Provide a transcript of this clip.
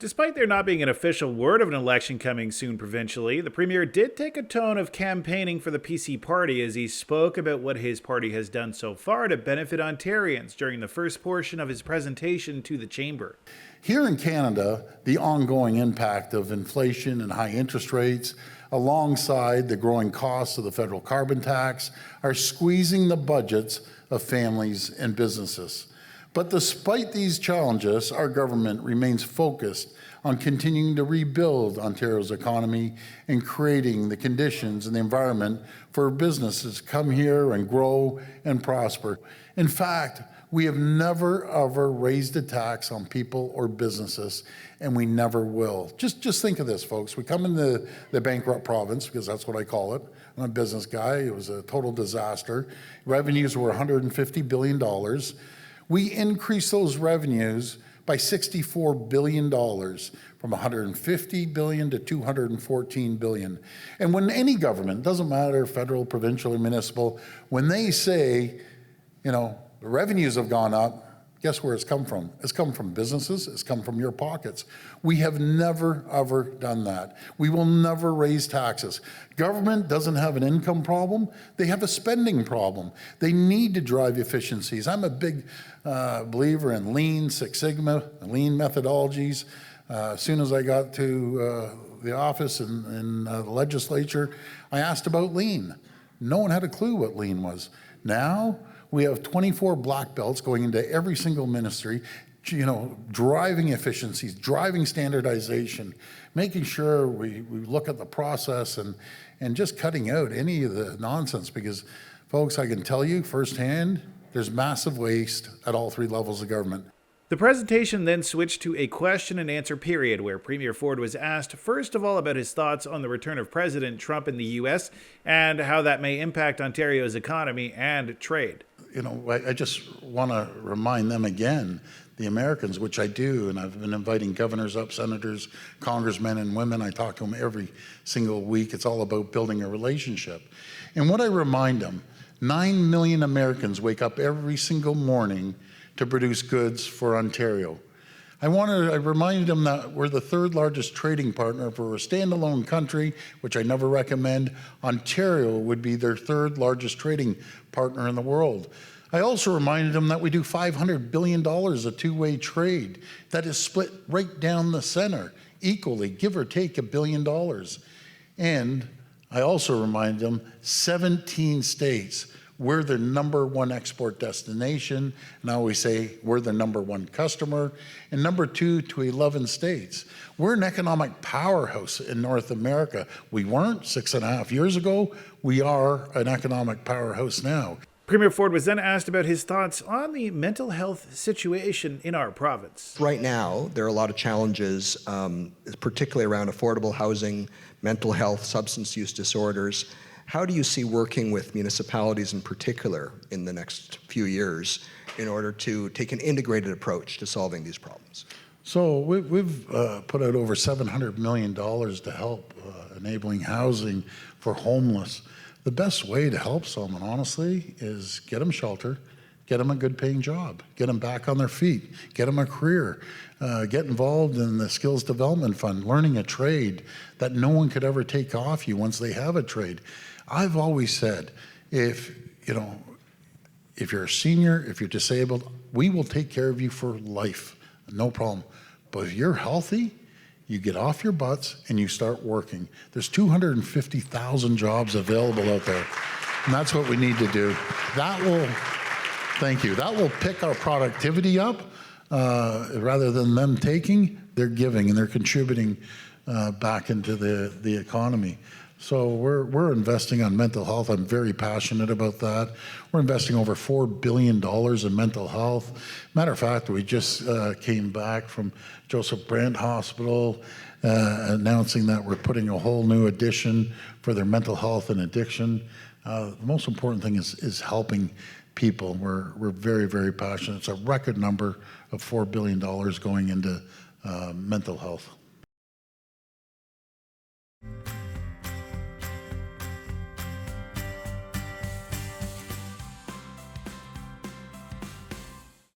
Despite there not being an official word of an election coming soon provincially, the Premier did take a tone of campaigning for the PC party as he spoke about what his party has done so far to benefit Ontarians during the first portion of his presentation to the Chamber. Here in Canada, the ongoing impact of inflation and high interest rates, alongside the growing costs of the federal carbon tax, are squeezing the budgets of families and businesses. But despite these challenges, our government remains focused on continuing to rebuild Ontario's economy and creating the conditions and the environment for businesses to come here and grow and prosper. In fact, we have never, ever raised a tax on people or businesses, and we never will. Just think of this, folks. We come into the bankrupt province, because that's what I call it. I'm a business guy. It was a total disaster. Revenues were $150 billion. We increased those revenues by $64 billion, from $150 billion to $214 billion. And when any government, doesn't matter, federal, provincial, or municipal, when they say, the revenues have gone up, guess where it's come from? It's come from businesses, it's come from your pockets. We have never, ever done that. We will never raise taxes. Government doesn't have an income problem, they have a spending problem. They need to drive efficiencies. I'm a big believer in Lean, Six Sigma, Lean methodologies. As soon as I got to the office in the legislature, I asked about Lean. No one had a clue what Lean was. Now, we have 24 black belts going into every single ministry, driving efficiencies, driving standardization, making sure we look at the process and just cutting out any of the nonsense. Because, folks, I can tell you firsthand, there's massive waste at all three levels of government. The presentation then switched to a question and answer period where Premier Ford was asked, first of all, about his thoughts on the return of President Trump in the U.S. and how that may impact Ontario's economy and trade. I just want to remind them again, the Americans, which I do, and I've been inviting governors up, senators, congressmen and women. I talk to them every single week. It's all about building a relationship. And what I remind them, 9 million Americans wake up every single morning to produce goods for Ontario. I reminded them that we're the third largest trading partner. If we're a standalone country, which I never recommend, Ontario would be their third largest trading partner in the world. I also reminded them that we do $500 billion of two-way trade that is split right down the center, equally, give or take $1 billion. And I also reminded them 17 states, we're the #1 export destination, and I always say we're the #1 customer, and #2 to 11 states. We're an economic powerhouse in North America. We weren't 6.5 years ago. We are an economic powerhouse now. Premier Ford was then asked about his thoughts on the mental health situation in our province. Right now, there are a lot of challenges, particularly around affordable housing, mental health, substance use disorders. How do you see working with municipalities in particular in the next few years in order to take an integrated approach to solving these problems? So we've put out over $700 million to help enabling housing for homeless. The best way to help someone, honestly, is get them shelter, get them a good paying job, get them back on their feet, get them a career, get involved in the Skills Development Fund, learning a trade that no one could ever take off you once they have a trade. I've always said, if you're a senior, if you're disabled, we will take care of you for life, no problem. But if you're healthy, you get off your butts and you start working. There's 250,000 jobs available out there, and that's what we need to do. Thank you, that will pick our productivity up. Rather than them taking, they're giving and they're contributing back into the economy. So we're investing on mental health. I'm very passionate about that. We're investing over $4 billion in mental health. Matter of fact, we just came back from Joseph Brand Hospital announcing that we're putting a whole new addition for their mental health and addiction. The most important thing is helping people. We're very, very passionate. It's a record number of $4 billion going into mental health.